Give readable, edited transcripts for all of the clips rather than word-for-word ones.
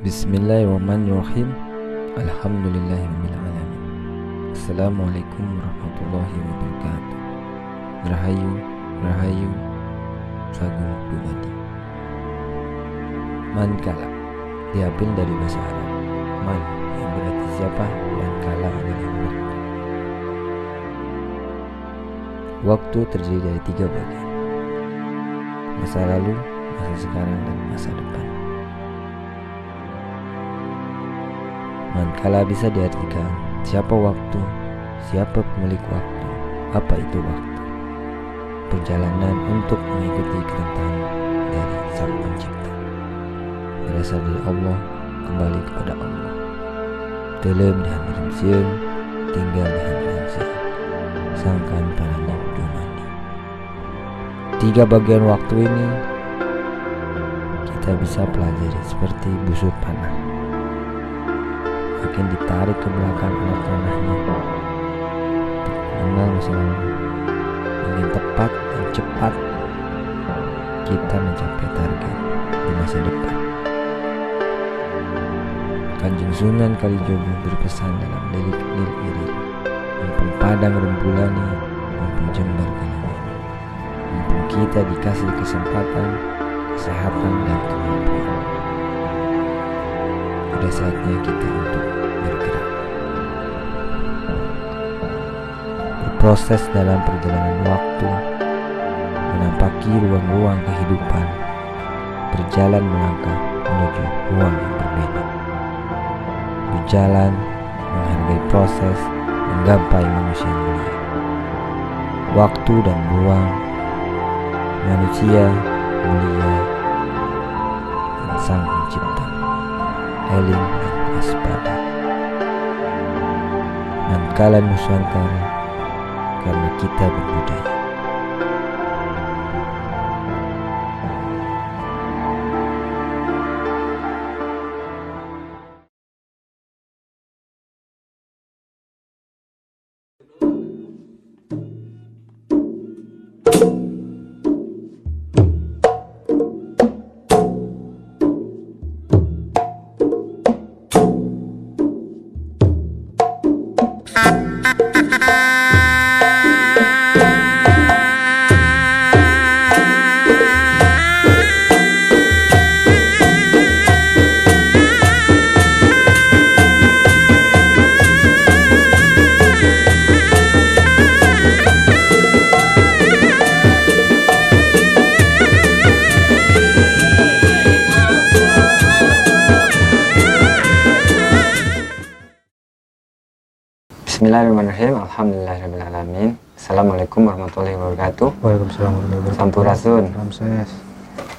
Bismillahirrahmanirrahim. Alhamdulillahirrahmanirrahim. Assalamualaikum warahmatullahi wabarakatuh. Rahayu, Rahayu, Sagung Dumadi. Mankala diambil dari bahasa Arab. Man yang berarti siapa, dan kala adalah waktu. Waktu terdiri dari 3 bagian: masa lalu, masa sekarang, dan masa depan. Mankala bisa diartikan siapa waktu, siapa pemilik waktu, apa itu waktu. Perjalanan untuk mengikuti ketentuan dari Sang Pencipta. Berasal dari Allah, kembali kepada Allah. Dalam dihantam siang, tinggal dihantam siang. Sangkan panah dumani. 3 bagian waktu ini kita bisa pelajari seperti busur panah. Makin ditarik ke belakang anak panahnya, mengenal masa lalu. Makin tepat dan cepat kita mencapai target di masa depan. Kanjeng Sunan Kalijogo berpesan dalam lirik iri, mumpung padang rembulani, mumpung jembar kalimani, mumpung kita dikasih kesempatan, kesehatan, dan kemampuan. Udah saatnya kita untuk bergerak, berproses dalam perjalanan waktu, menampaki ruang-ruang kehidupan, berjalan melangkah menuju ruang yang berbeda, berjalan menghargai proses, menggapai manusia mulia. Waktu dan ruang, manusia mulia, dan Sang Pencipta. Eling dan waspada. Mankala Nusantara, karena kita berbudaya. Bismillahirrahmanirrahim. Alhamdulillahirrahmanirrahim. Assalamualaikum warahmatullahi wabarakatuh. Waalaikumsalam warahmatullahi wabarakatuh. Sampurasun. Ramses.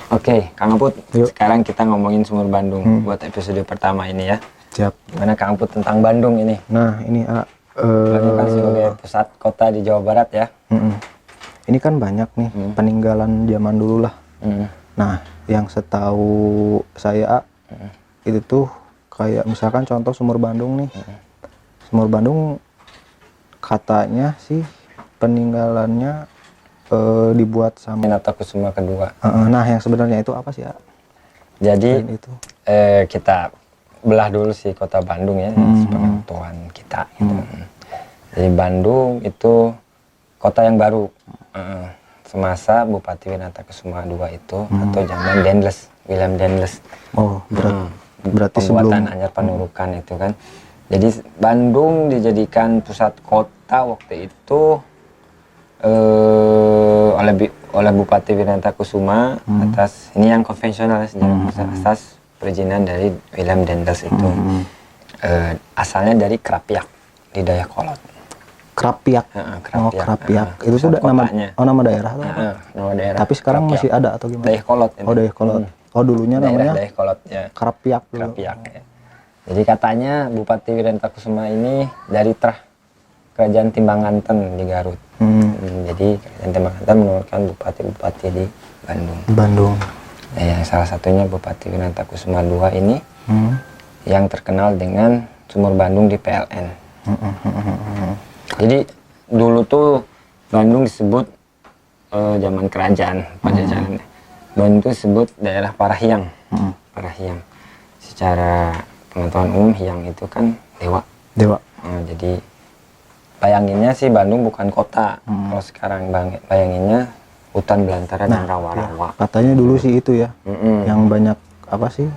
Oke, Kang Aput. Yuk. Sekarang kita ngomongin Sumur Bandung buat episode pertama ini ya. Siap. Gimana Kang Aput tentang Bandung ini? Nah, ini Bandung kan sebagai pusat kota di Jawa Barat ya. Ini kan banyak nih peninggalan zaman dulu lah. Nah, yang setahu saya itu tuh kayak misalkan contoh Sumur Bandung nih. Sumur Bandung katanya sih peninggalannya dibuat sama Winatakusuma kedua. nah, yang sebenarnya itu apa sih ya? Jadi Itu. kita belah dulu sih kota Bandung ya, sepengetahuan kita gitu. Jadi Bandung itu kota yang baru. Semasa Bupati Winatakusuma II itu atau zaman Dendles, William Dendles. Oh, berarti pembuatan sebelum Anyar Panurukan itu kan. Jadi Bandung dijadikan pusat kota waktu itu oleh Bupati Winatakusuma atas ini yang konvensional sejarah atas perizinan dari William Dendles itu. Asalnya dari Krapiak di Dayakolot. Krapiak. Krapiak. Oh, Krapiak. Itu tuh nama daerah atau apa? Nama daerah. Tapi sekarang Krapiak. masih ada atau gimana? Dayakolot ini. Oh, Dayakolot. Oh, dulunya namanya Dayakolot ya. Krapiak dulu. Krapiak ya. Jadi katanya Bupati Winatakusuma ini dari Kerajaan Timbanganten di Garut. Jadi Kerajaan Timbanganten menurunkan bupati-bupati di Bandung. Nah, yang salah satunya Bupati Winatakusuma II ini yang terkenal dengan Sumur Bandung di PLN. Jadi dulu tuh Bandung disebut zaman kerajaan Pajajaran. Bandung itu disebut daerah Parahiang. Parahiang. secara pengetahuan umum Hyang itu kan dewa. Jadi bayanginnya sih Bandung bukan kota. Kalau sekarang bayanginnya hutan belantara dan rawa-rawa. Katanya dulu sih itu ya, yang banyak apa sih,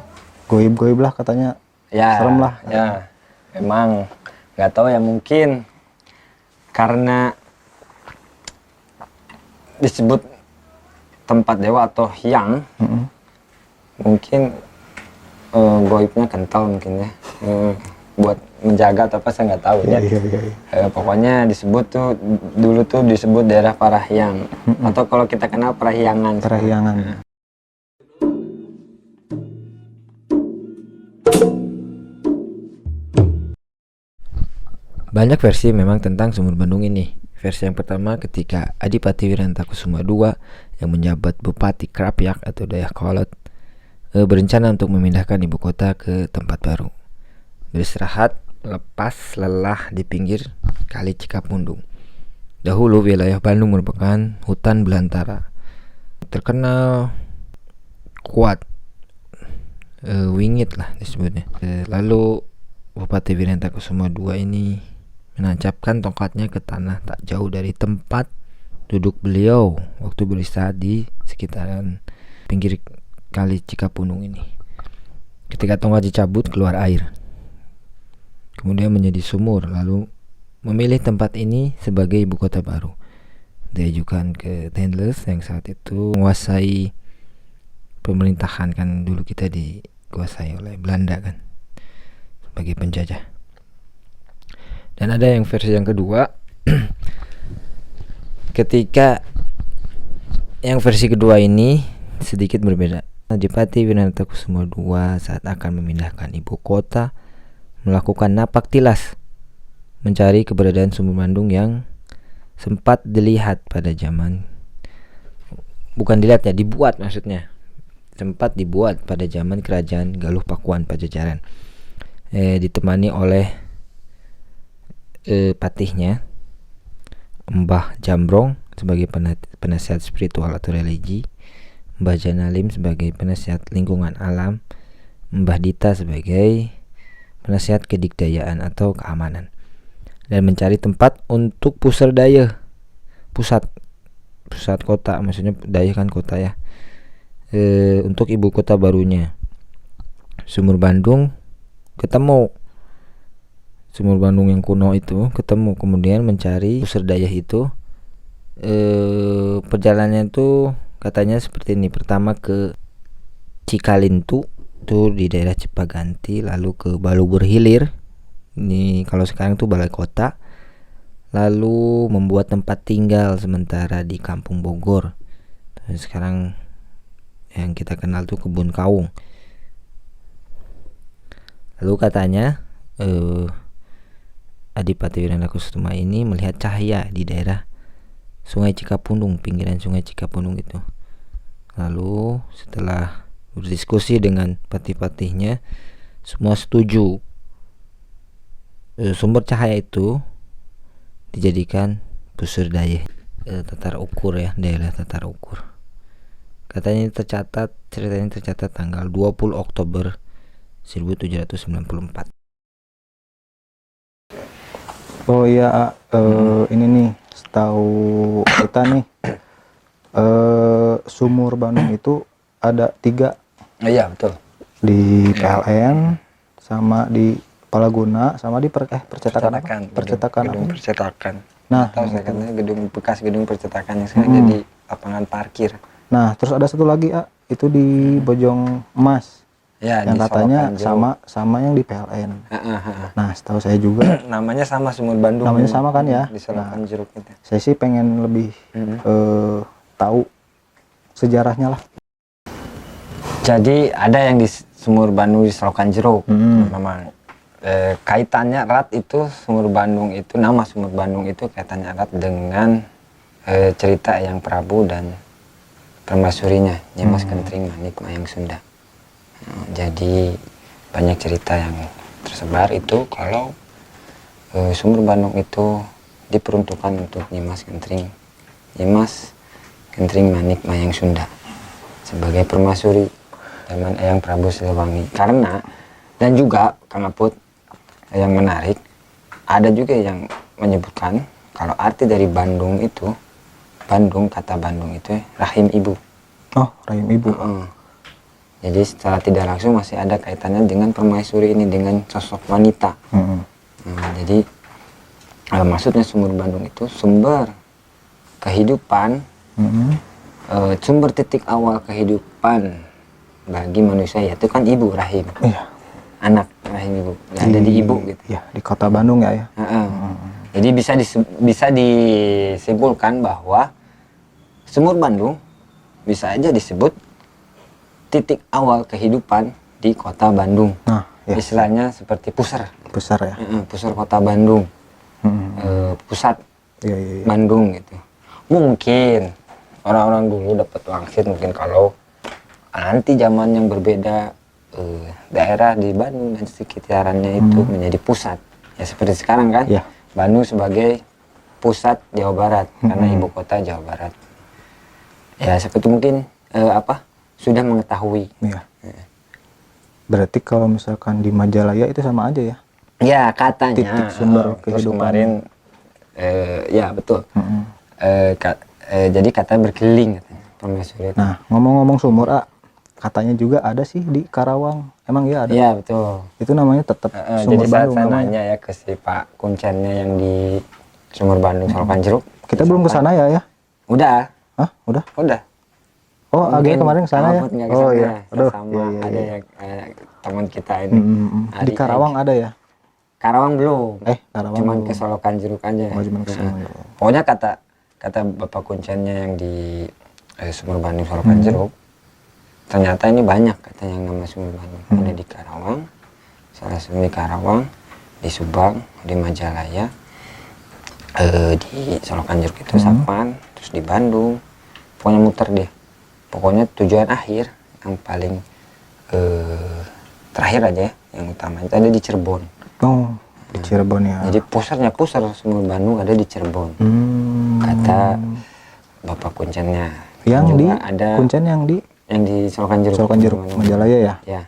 goib-goib lah katanya, serem lah. Ya, memang nggak tahu ya, mungkin karena disebut tempat dewa atau Hyang, mungkin goibnya kental mungkin ya, buat menjaga atau apa saya nggak tahu ya. Pokoknya disebut tuh dulu tuh disebut daerah Parahyangan, atau kalau kita kenal Parahyangan. Banyak versi memang tentang Sumur Bandung ini. Versi yang pertama ketika Adipati Wirantakusuma II yang menjabat Bupati Krapyak atau Dayakolot berencana untuk memindahkan ibu kota ke tempat baru, beristirahat lepas lelah di pinggir Kali Cikapundung. Dahulu wilayah Bandung merupakan hutan belantara terkenal kuat, wingit lah disebutnya. Lalu Bupati Wirantakusuma II ini menancapkan tongkatnya ke tanah tak jauh dari tempat duduk beliau waktu beristirahat di sekitaran pinggir Kali Cikapundung ini. Ketika tongkat dicabut, keluar air, kemudian menjadi sumur, lalu memilih tempat ini sebagai ibu kota baru. Diajukan ke Daendels yang saat itu menguasai pemerintahan, kan dulu kita dikuasai oleh Belanda kan, sebagai penjajah. Dan ada yang versi yang kedua ketika yang versi kedua ini sedikit berbeda. Adipati Wirantakusuma II saat akan memindahkan ibu kota melakukan napak tilas mencari keberadaan Sumur Bandung yang sempat dilihat pada zaman, bukan dilihat ya, dibuat maksudnya, sempat dibuat pada zaman kerajaan Galuh Pakuan Pajajaran, ditemani oleh patihnya Mbah Jambrong sebagai penasihat spiritual atau religi, Mbah Janalim sebagai penasihat lingkungan alam, Mbah Dita sebagai penasihat kedikdayaan atau keamanan, dan mencari tempat untuk pusat kota, maksudnya daya kan kota ya, untuk ibu kota barunya. Sumur Bandung ketemu, Sumur Bandung yang kuno itu ketemu, kemudian mencari pusat daya itu. Perjalanannya tuh katanya seperti ini. Pertama ke Cikalintu tuh di daerah Cipaganti, lalu ke Balubur Hilir, ini kalau sekarang tuh balai kota, lalu membuat tempat tinggal sementara di Kampung Bogor. Terus sekarang yang kita kenal tuh Kebun Kaung. Lalu katanya Adipati Wirantakusuma ini melihat cahaya di daerah Sungai Cikapundung, pinggiran Sungai Cikapundung itu. Lalu setelah berdiskusi dengan patih-patihnya, semua setuju sumber cahaya itu dijadikan pusur daya tatar ukur ya, daerah tatar ukur. Katanya ceritanya tercatat tanggal 20 Oktober 1794. Oh iya, ini nih setahu kita nih, Sumur Bandung itu ada 3. Iya betul. Di PLN, sama di Palaguna, sama di percetakan. Gedung percetakan. Nah, tahu saya katanya gedung percetakan yang sekarang jadi lapangan parkir. Nah, terus ada satu lagi itu di Bojong Emas. Ya, yang katanya sama yang di PLN. Nah, setahu saya juga namanya sama, Sumur Bandung. Namanya sama kan ya? Di Selokan Jeruk itu. Saya sih pengen lebih tahu sejarahnya lah. Jadi ada yang di Sumur Bandung di Selokan Jeruk. Memang kaitannya erat itu Sumur Bandung itu, nama Sumur Bandung itu kaitannya erat dengan cerita Eyang Prabu dan permaisurinya, Nyi Mas Kentring Manik Mayang Sunda. Jadi banyak cerita yang tersebar itu kalau Sumur Bandung itu diperuntukkan untuk Nyi Mas Kentring Manik Mayang Sunda sebagai permaisuri zaman Eyang Prabu Siliwangi, karena Dan juga Kang Aput, yang menarik, ada juga yang menyebutkan kalau arti dari Bandung itu, Bandung, kata Bandung itu rahim ibu. Oh, rahim ibu. Jadi secara tidak langsung masih ada kaitannya dengan permaisuri ini, dengan sosok wanita. Jadi maksudnya sumur Bandung itu sumber kehidupan, sumber titik awal kehidupan bagi manusia, yaitu kan ibu, rahim. Iya. Anak rahim ibu, ada di ibu gitu. Ya, di kota Bandung ya. Jadi bisa disimpulkan bahwa sumur Bandung bisa aja disebut titik awal kehidupan di kota Bandung. Nah, ya. Istilahnya seperti pusar. Pusar ya. Pusar kota Bandung. Pusat Iya. Bandung gitu. Mungkin orang-orang dulu dapat wangsit, mungkin kalau nanti zaman yang berbeda, daerah di Bandung dan sekitarannya itu menjadi pusat. Ya seperti sekarang kan. Ya. Bandung sebagai pusat Jawa Barat karena ibu kota Jawa Barat. Ya seperti mungkin sudah mengetahui. Iya. Berarti kalau misalkan di Majalaya itu sama aja ya? Ya katanya. Titik sumber Terus kehidupan. kemarin, ya betul. Jadi katanya berkeliling katanya permaisuri. Nah, ngomong-ngomong sumur, katanya juga ada sih di Karawang. Emang iya ada? Iya betul. Itu namanya tetap Jadi sumur saat Bandung saya namanya. nanya ya ke si Pak Kuncennya yang di Sumur Bandung Solokan Jeruk. Kita belum ke sana ya? Udah. Hah? Udah? Udah. Oh, agak kemarin ke sana ya? Kang Aput nggak Oh kesana. iya. Aduh, Sama iya. ada yang teman kita ini. Di Karawang ada ya? Karawang belum. Karawang. Cuman belum. ke Solokan Jeruk aja. Oh, cuman ke sana. Pokoknya kata Bapak Kuncennya yang di Sumur Bandung Solokan Jeruk, ternyata ini banyak katanya yang nama Sumur Bandung. Ada di Karawang, salah satu di Karawang, di Subang, di Majalaya, di Solokan Jeruk itu Sapan, terus di Bandung. Pokoknya muter deh. Pokoknya tujuan akhir yang paling terakhir aja ya, yang utama itu ada di Cirebon. Oh, di Cirebon ya. Jadi pusar Sumur Bandung ada di Cirebon. Kata Bapak Kuncennya. Yang Juga di ada Kuncen yang di Solokan Jeruk. Solokan Jeruk, Majalaya ya? Ya.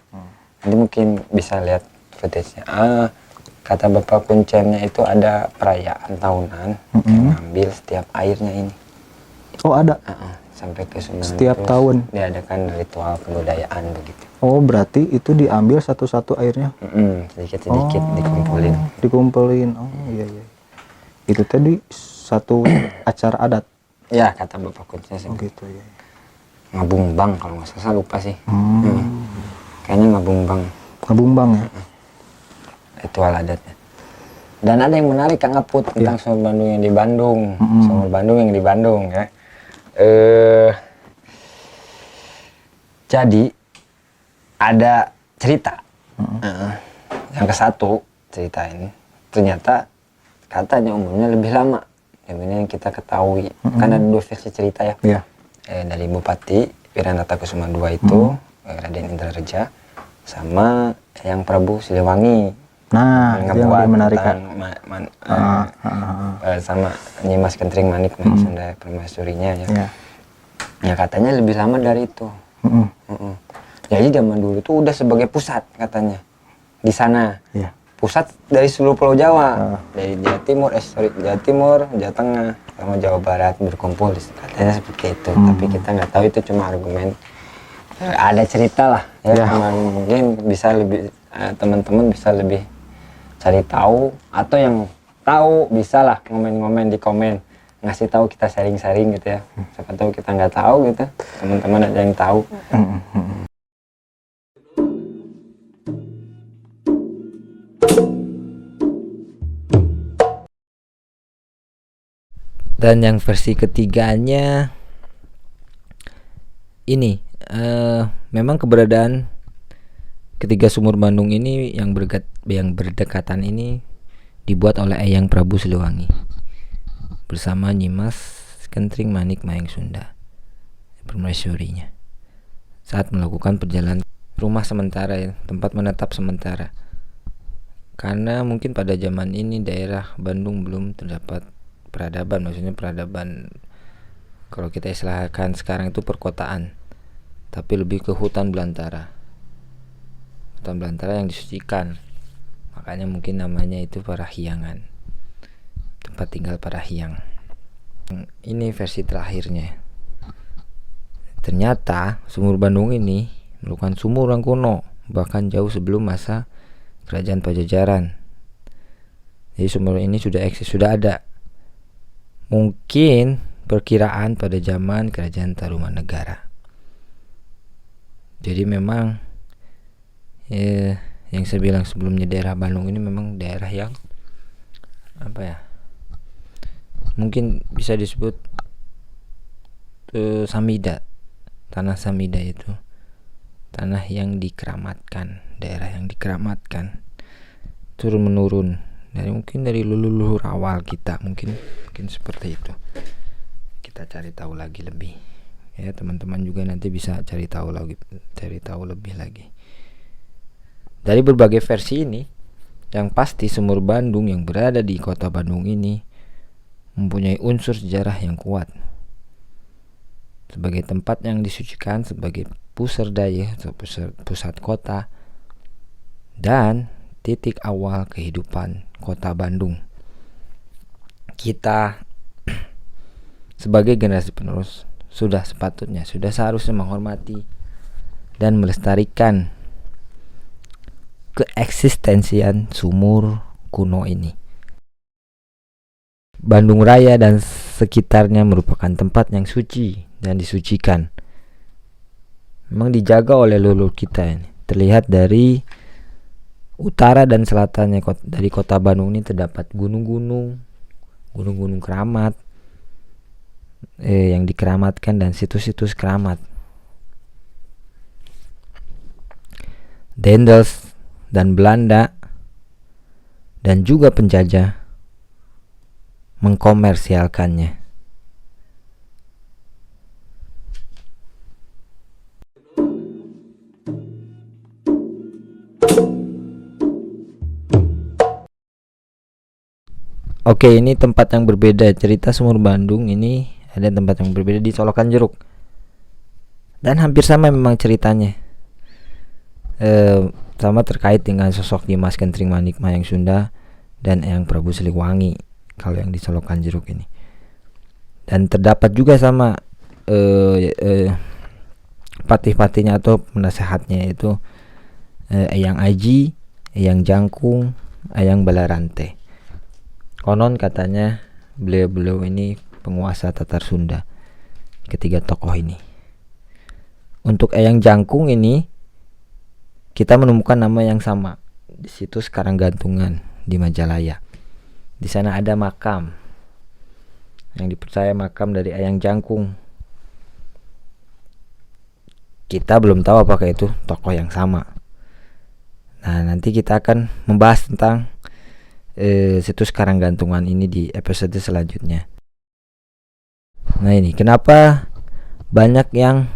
Nanti mungkin bisa lihat footage-nya. Kata Bapak Kuncennya itu ada perayaan tahunan yang ngambil setiap airnya ini. Oh, ada. Sampai ke Sunan. Setiap terus tahun. diadakan ritual kebudayaan begitu. Oh, berarti itu diambil satu-satu airnya? Sedikit-sedikit dikumpulin. Dikumpulin. Oh, iya. Itu tadi satu acara adat. Ya, kata Bapak Kuncennya sih. Oh, gitu ya. Ngabumbang kalau nggak salah, lupa sih. Kayaknya ngabumbang. Ngabumbang ya? Ritual adatnya. Dan ada yang menarik Kang Aput tentang Sumur Bandung yang di Bandung. Sumur Bandung yang di Bandung ya. Jadi ada cerita. Yang ke satu cerita ini ternyata katanya umurnya lebih lama. Yang kita ketahui. Kan ada dua versi cerita ya. Iya. Dari Bupati Wiranata Kusuma II itu, Raden Indra Reja, sama yang Prabu Siliwangi. Nah, itu yang lebih menarik kan. Sama Nyimas Kentring Manik Sunda permaisurinya ya. Ya katanya lebih lama dari itu. Jadi zaman dulu tuh udah sebagai pusat katanya di sana. Iya. Pusat dari seluruh Pulau Jawa, dari Jawa Timur, Jawa Tengah, sama Jawa Barat berkumpul. Katanya seperti itu. Tapi kita nggak tahu, itu cuma argumen. Ada cerita lah ya. Mungkin bisa lebih teman-teman bisa lebih cari tahu, atau yang tahu bisa lah ngomen-ngomen di komen, ngasih tahu, kita sharing-sharing gitu ya. Siapa tahu kita nggak tahu gitu, teman-teman ada yang tahu. Dan yang versi ketiganya ini memang keberadaan ketiga sumur Bandung ini yang berdekatan ini dibuat oleh Eyang Prabu Siliwangi bersama Nyimas Kentring Manik Mayang Sunda permaisurinya saat melakukan perjalanan rumah sementara ya, tempat menetap sementara, karena mungkin pada zaman ini daerah Bandung belum terdapat peradaban, maksudnya peradaban kalau kita istilahkan sekarang itu perkotaan, tapi lebih ke hutan belantara. hutan belantara yang disucikan. Makanya mungkin namanya itu Parahyangan, tempat tinggal para hyang. Ini versi terakhirnya. Ternyata sumur Bandung ini merupakan sumur yang kuno, bahkan jauh sebelum masa kerajaan Pajajaran. Jadi sumur ini sudah eksis, sudah ada. Mungkin perkiraan pada zaman kerajaan Tarumanegara. Jadi memang yang saya bilang sebelumnya, daerah Bandung ini memang daerah yang mungkin bisa disebut Samida. Tanah Samida itu tanah yang dikeramatkan, daerah yang dikeramatkan, turun menurun dari leluhur awal kita, mungkin seperti itu. Kita cari tahu lagi lebih ya, teman-teman juga nanti bisa cari tahu lebih lagi. Dari berbagai versi ini, yang pasti sumur Bandung yang berada di kota Bandung ini mempunyai unsur sejarah yang kuat. Sebagai tempat yang disucikan, sebagai pusat daya atau pusat kota, dan titik awal kehidupan kota Bandung. Kita sebagai generasi penerus sudah seharusnya menghormati dan melestarikan keeksistensian sumur kuno ini. Bandung Raya dan sekitarnya merupakan tempat yang suci dan disucikan. Memang dijaga oleh leluhur kita ini. Terlihat dari utara dan selatannya dari kota Bandung ini terdapat gunung-gunung keramat yang dikeramatkan dan situs-situs keramat. Dendels dan Belanda dan juga penjajah mengkomersialkannya. Oke, ini tempat yang berbeda. Cerita sumur Bandung ini ada tempat yang berbeda di Colokan Jeruk, dan hampir sama memang ceritanya. Sama terkait dengan sosok Dimas Kentring Manik Mayang Sunda dan Eyang Prabu Siliwangi kalau yang di Colokan Jeruk ini. Dan terdapat juga sama patih-patihnya atau penasehatnya itu Eyang Aji, Eyang Jangkung, Eyang Balarante. Konon katanya beliau ini penguasa Tatar Sunda, ketiga tokoh ini. Untuk Eyang Jangkung ini kita menemukan nama yang sama di situs Karanggantungan di Majalaya. Di sana ada makam yang dipercaya makam dari Eyang Jangkung. Kita belum tahu apakah itu tokoh yang sama. Nah, nanti kita akan membahas tentang situs Karanggantungan ini di episode selanjutnya. Nah, ini kenapa banyak yang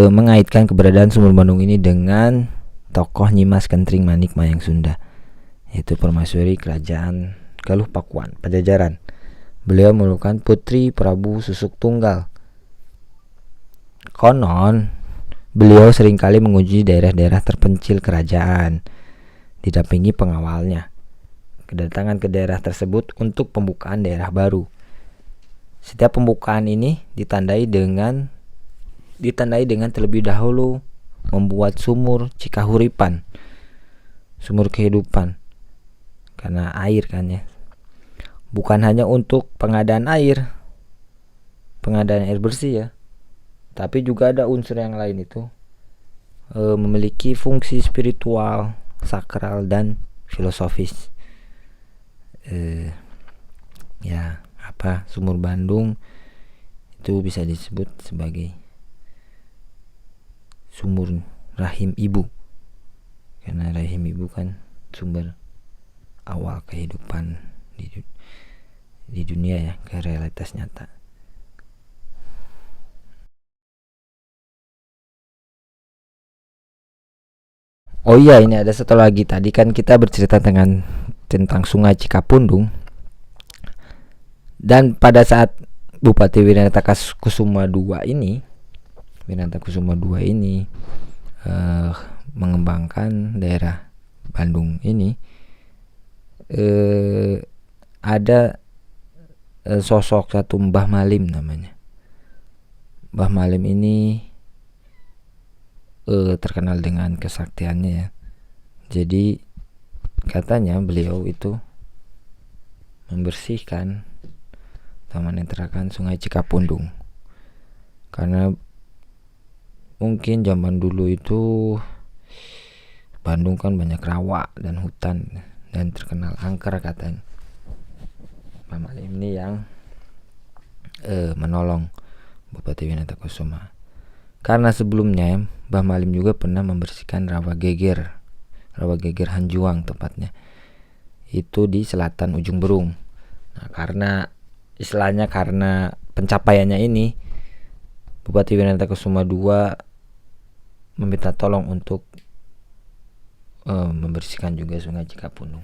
mengaitkan keberadaan sumur Bandung ini dengan tokoh Nyimas Kentring Manik Mayang Sunda, yaitu permaisuri kerajaan Galuh Pakuan Pajajaran. Beliau merupakan putri Prabu Susuk Tunggal. Konon beliau seringkali mengunjungi daerah-daerah terpencil kerajaan, didampingi pengawalnya. Kedatangan ke daerah tersebut untuk pembukaan daerah baru. Setiap pembukaan ini ditandai dengan terlebih dahulu membuat sumur Cikahuripan, sumur kehidupan, karena air kan ya. Bukan hanya untuk pengadaan air bersih ya, tapi juga ada unsur yang lain itu memiliki fungsi spiritual, sakral dan filosofis. Sumur Bandung itu bisa disebut sebagai sumur rahim ibu, karena rahim ibu kan sumber awal kehidupan di dunia ya, ke realitas nyata. Oh iya, ini ada satu lagi. Tadi kan kita bercerita tentang Sungai Cikapundung, dan pada saat Bupati Winarta Kusuma II ini mengembangkan daerah Bandung ini, ada sosok satu Mbah Malim namanya. Mbah Malim ini terkenal dengan kesaktiannya ya. Jadi katanya beliau itu membersihkan Taman Neterakan Sungai Cikapundung, karena mungkin zaman dulu itu Bandung kan banyak rawa dan hutan dan terkenal angker katanya. Mbah Malim ini yang menolong Bupati Winatakusuma. Karena sebelumnya Mbah Malim juga pernah membersihkan rawa geger Hanjuang tepatnya. Itu di selatan ujung Berung. Nah, karena pencapaiannya ini, Bupati Winatakusuma II meminta tolong untuk membersihkan juga Sungai Cikapundung.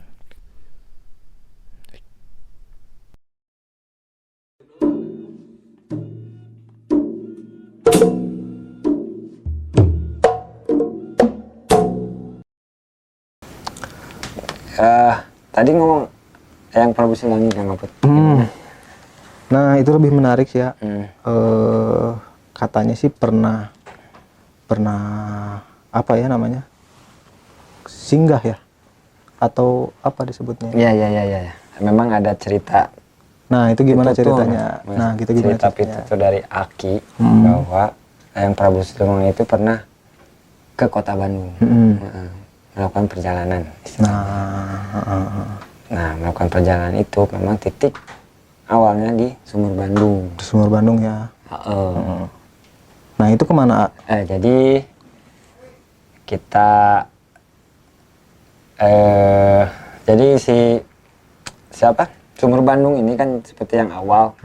Tadi ngomong yang Prabu Silangi Kang Aput. Nah itu lebih menarik sih ya. Katanya sih pernah apa ya namanya, singgah ya atau apa disebutnya? Iya. Memang ada cerita. Nah itu gimana Pitutur, ceritanya? Mas. Nah gitu gimana cerita ceritanya? Pitutur dari Aki bahwa yang Prabu Silangi itu pernah ke kota Bandung. Melakukan perjalanan. Nah, melakukan perjalanan itu memang titik awalnya di Sumur Bandung. Di Sumur Bandung ya. Nah itu kemana? Jadi kita jadi siapa Sumur Bandung ini kan seperti yang awal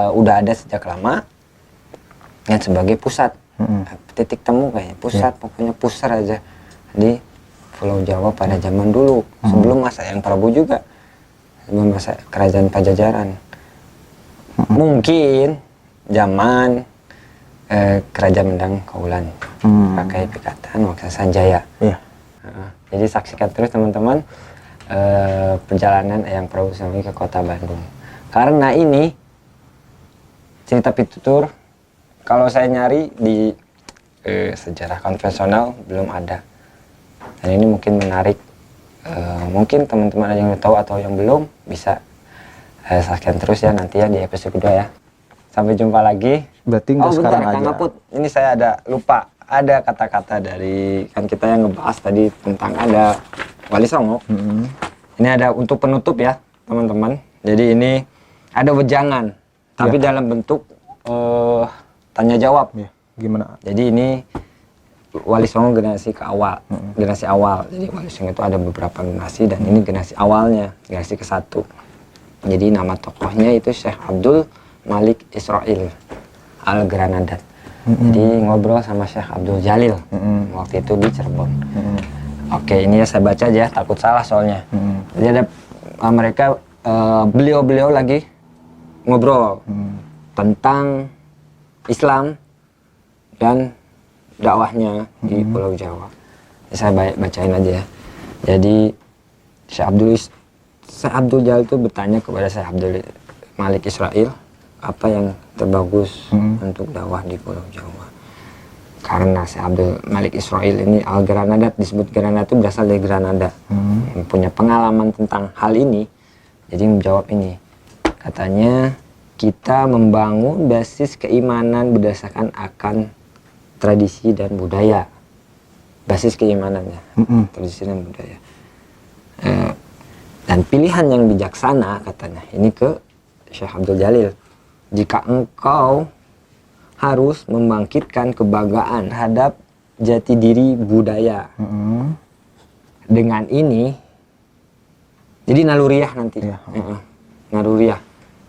udah ada sejak lama yang sebagai pusat titik temu kayaknya pusat pokoknya pusar aja di Pulau Jawa pada zaman dulu, sebelum masa yang Prabu juga, sebelum masa kerajaan Pajajaran. Mungkin zaman kerajaan Mendang Kaulan pakai Pikatan Waksa Sanjaya. Jadi saksikan terus teman-teman perjalanan Eyang Prabu Silangi ke kota Bandung. Karena ini cerita Pitutur, kalau saya nyari di sejarah konvensional belum ada. Dan ini mungkin menarik, mungkin teman-teman ada yang udah tahu atau yang belum, bisa saksikan terus ya nanti ya di episode kedua ya. Sampai jumpa lagi. Berarti nggak sekarang aja. Kang Aput, ini saya ada lupa, ada kata-kata dari kan kita yang ngebahas tadi tentang ada Wali Songo. Ini ada untuk penutup ya teman-teman. Jadi ini ada wejangan, tapi dalam bentuk tanya jawab. Gimana? Jadi ini Wali Songo generasi awal. Jadi Wali Songo itu ada beberapa generasi dan ini generasi awalnya, generasi ke-1. Jadi nama tokohnya itu Syekh Abdul Malik Israil Al-Granadat. Jadi ngobrol sama Syekh Abdul Jalil waktu itu di Cirebon. Oke, ini ya saya baca aja, takut salah soalnya. Jadi ada mereka beliau-beliau lagi ngobrol tentang Islam dan dakwahnya di Pulau Jawa. Jadi saya bacain aja ya. Jadi Syekh Abdul Jalil itu bertanya kepada Syekh Abdul Malik Israil, apa yang terbagus untuk dakwah di Pulau Jawa. Karena Syekh Abdul Malik Israil ini Al-Granadat, disebut Granada itu berasal dari Granada, yang punya pengalaman tentang hal ini. Jadi menjawab ini, katanya kita membangun basis keimanan berdasarkan akan tradisi dan budaya. Basis keimanannya, tradisi dan budaya. Dan pilihan yang bijaksana katanya ini ke Syekh Abdul Jalil, jika engkau harus membangkitkan kebanggaan terhadap jati diri budaya. Dengan ini, jadi naluriah nanti. Naluriah.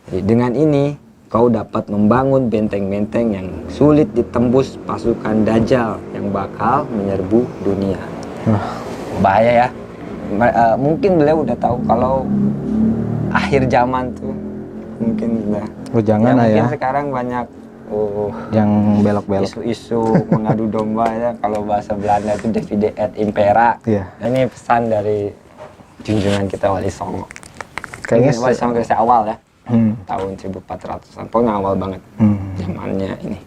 Jadi dengan ini, kau dapat membangun benteng-benteng yang sulit ditembus pasukan Dajjal yang bakal menyerbu dunia. Bahaya ya. Mungkin beliau udah tahu kalau akhir zaman tuh mungkin udah. Jangan ya, ya. Mungkin sekarang banyak yang belok-belok. Isu-isu mengadu domba ya, kalau bahasa Belanda itu divide et impera. Iya. Nah, ini pesan dari junjungan kita Wali Songo. Kayaknya Wali Songo saya awal ya, Hmm. tahun 1400-an, pokoknya awal banget. Zamannya ini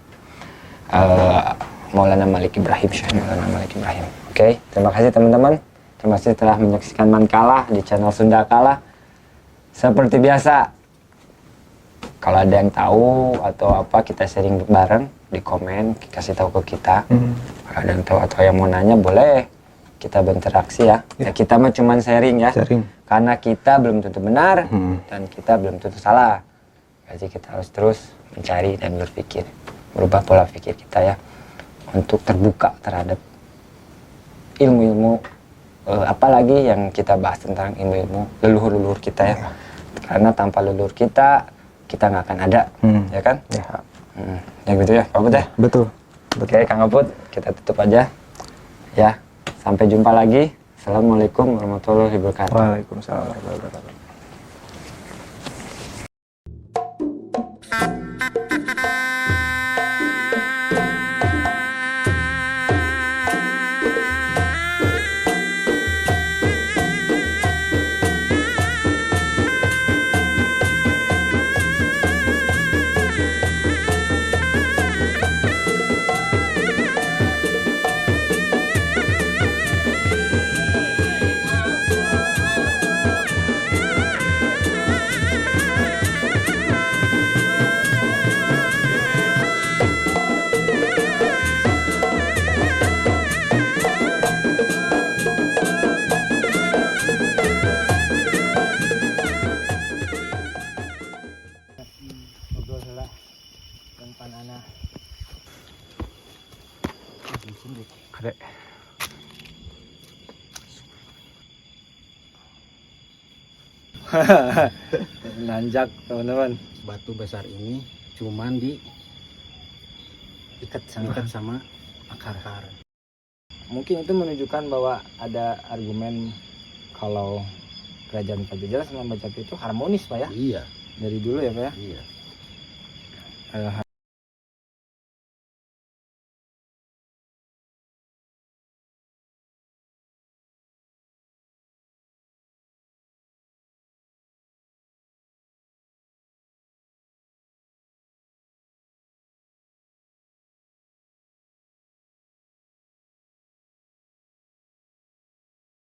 Maulana Malik Ibrahim, Syekh Maulana Malik Ibrahim. Oke, terima kasih teman-teman. Terima kasih telah menyaksikan Mankalah di channel Sunda Kala. Seperti biasa, kalau ada yang tahu atau apa, kita sharing bareng di komen, kasih tahu ke kita. Kalau ada yang tahu atau yang mau nanya, boleh kita berinteraksi ya. Ya kita mah cuman sharing ya. Sharing. Karena kita belum tentu benar dan kita belum tentu salah. Jadi kita harus terus mencari dan berpikir, merubah pola pikir kita ya, untuk terbuka terhadap ilmu-ilmu, apalagi yang kita bahas tentang ilmu-ilmu leluhur-leluhur kita ya. Karena tanpa leluhur kita nggak akan ada, ya kan? Ya. Ya gitu ya, Pak Put ya? Betul. Oke, Kang Aput, kita tutup aja. Ya, sampai jumpa lagi. Assalamualaikum warahmatullahi wabarakatuh. Waalaikumsalam warahmatullahi wabarakatuh. Nanjak teman-teman. Batu besar ini cuman Ikat sama akar. Mungkin itu menunjukkan bahwa ada argumen kalau kerajaan Pajajaran sama Majapahit itu harmonis Pak ya, Iya, dari dulu ya Pak ya. iya.